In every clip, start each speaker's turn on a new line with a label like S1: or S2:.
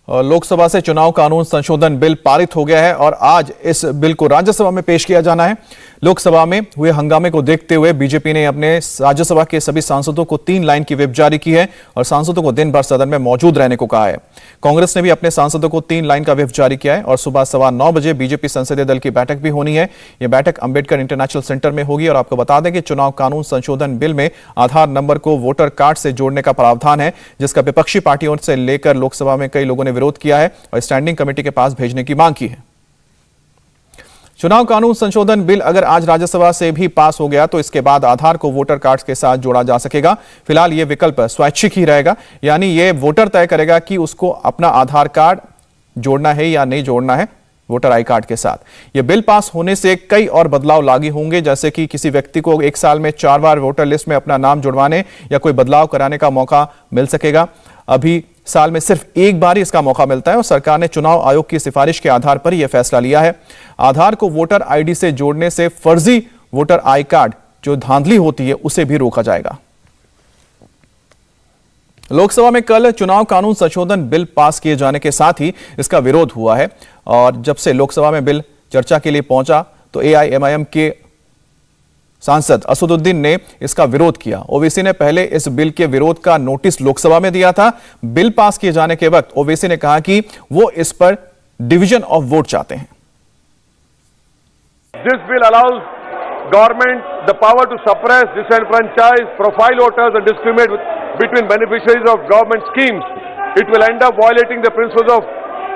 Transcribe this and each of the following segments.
S1: लोकसभा से चुनाव कानून संशोधन बिल पारित हो गया है और आज इस बिल को राज्यसभा में पेश किया जाना है। लोकसभा में हुए हंगामे को देखते हुए बीजेपी ने अपने राज्यसभा के सभी सांसदों को 3 लाइन की व्हिप जारी की है और सांसदों को दिन भर सदन में मौजूद रहने को कहा है। कांग्रेस ने भी अपने सांसदों को 3 लाइन का व्हिप जारी किया है और सुबह 9:15 बजे बीजेपी संसदीय दल की बैठक भी होनी है। यह बैठक अंबेडकर इंटरनेशनल सेंटर में होगी और आपको बता दें कि चुनाव कानून संशोधन बिल में आधार नंबर को वोटर कार्ड से जोड़ने का प्रावधान है, जिसका विपक्षी पार्टियों से लेकर लोकसभा में कई लोगों ने विरोध किया है और स्टैंडिंग कमेटी के पास भेजने की मांग की है। चुनाव कानून संशोधन बिल अगर आज राज्यसभा से भी पास हो गया तो इसके बाद आधार को वोटर कार्ड के साथ जोड़ा जा सकेगा। फिलहाल यह विकल्प स्वैच्छिक ही रहेगा, यानी यह वोटर तय करेगा कि उसको अपना आधार कार्ड जोड़ना है या नहीं जोड़ना है वोटर आई कार्ड के साथ। यह बिल पास होने से कई और बदलाव लागू होंगे, जैसे कि किसी व्यक्ति को 1 साल में 4 बार वोटर लिस्ट में अपना नाम जुड़वाने या कोई बदलाव कराने का मौका मिल सकेगा। अभी साल में सिर्फ 1 बार ही इसका मौका मिलता है और सरकार ने चुनाव आयोग की सिफारिश के आधार पर यह फैसला लिया है। आधार को वोटर आईडी से जोड़ने से फर्जी वोटर आई कार्ड जो धांधली होती है उसे भी रोका जाएगा। लोकसभा में कल चुनाव कानून संशोधन बिल पास किए जाने के साथ ही इसका विरोध हुआ है और जब से लोकसभा में बिल चर्चा के लिए पहुंचा तो एआईएमआईएम के सांसद असदुद्दीन ने इसका विरोध किया। ओवैसी ने पहले इस बिल के विरोध का नोटिस लोकसभा में दिया था। बिल पास किए जाने के वक्त ओवैसी ने कहा कि वो इस पर डिवीजन ऑफ वोट चाहते हैं।
S2: This bill allows government the power to suppress, disenfranchise, profile voters and discriminate between beneficiaries of government schemes. It will end up violating the principles of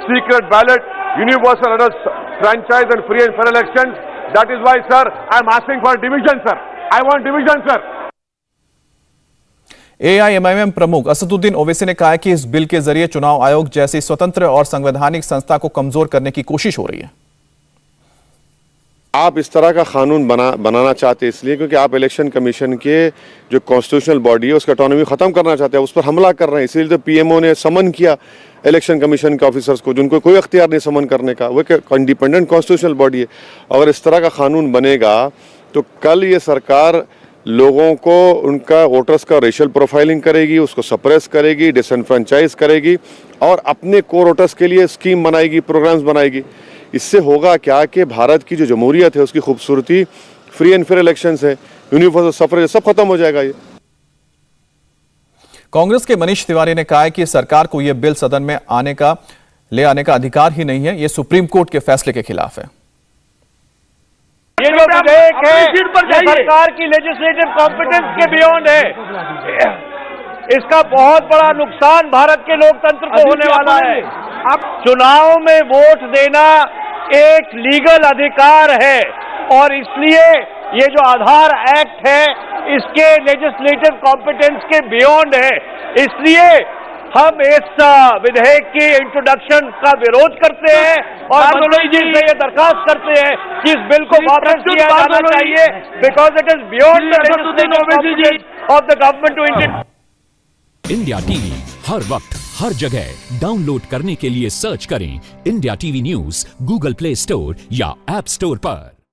S2: secret ballot, universal adult franchise and free and fair elections. That is why, sir, I am asking for division, sir. I want division, sir.
S1: AIMIM प्रमुख असदुद्दीन ओवैसी ने कहा कि इस bill के जरिए चुनाव आयोग जैसी स्वतंत्र और संवैधानिक संस्था को कमजोर करने की कोशिश हो रही है।
S3: आप इस तरह का कानून बनाना चाहते हैं इसलिए क्योंकि आप इलेक्शन कमीशन के जो कॉन्स्टिट्यूशनल बॉडी है उसका ऑटोनॉमी खत्म करना चाहते हैं, उस पर हमला कर रहे हैं। इसीलिए तो पीएमओ ने समन किया इलेक्शन कमीशन के ऑफिसर्स को, जिनको कोई अख्तियार नहीं समन करने का। वो एक इंडिपेंडेंट कॉन्स्टिट्यूशनल बॉडी है। अगर इस तरह का कानून बनेगा तो कल ये सरकार लोगों को उनका वोटर्स का रेशियल प्रोफाइलिंग करेगी, उसको सप्रेस करेगी, डिसएनफ्रेंचाइज करेगी और अपने कोर वोटर्स के लिए स्कीम बनाएगी, प्रोग्राम्स बनाएगी। इससे होगा क्या कि भारत की जो जमहूरियत है उसकी खूबसूरती, फ्री एंड फेयर इलेक्शंस है, यूनिवर्सल सफरेज, सब खत्म हो जाएगा। ये
S1: कांग्रेस के मनीष तिवारी ने कहा है कि सरकार को यह बिल सदन में ले आने का अधिकार ही नहीं है, यह सुप्रीम कोर्ट के फैसले के खिलाफ है।
S4: ये जो विधेयक है ये सरकार की लेजिस्लेटिव कॉम्पिटेंस के बियॉन्ड है। इसका बहुत बड़ा नुकसान भारत के लोकतंत्र को होने वाला है। अब चुनाव में वोट देना एक लीगल अधिकार है और इसलिए ये जो आधार एक्ट है इसके लेजिस्लेटिव कॉम्पिटेंस के बियॉन्ड है। इसलिए हम इस विधेयक की इंट्रोडक्शन का विरोध करते हैं और मंत्री जी से ये दरखास्त करते हैं कि इस बिल को वापस किया जाना चाहिए, because it is beyond the legislative competence of the government to interfere.
S5: India TV हर वक्त हर जगह डाउनलोड करने के लिए सर्च करें India TV news Google Play Store या ऐप स्टोर पर।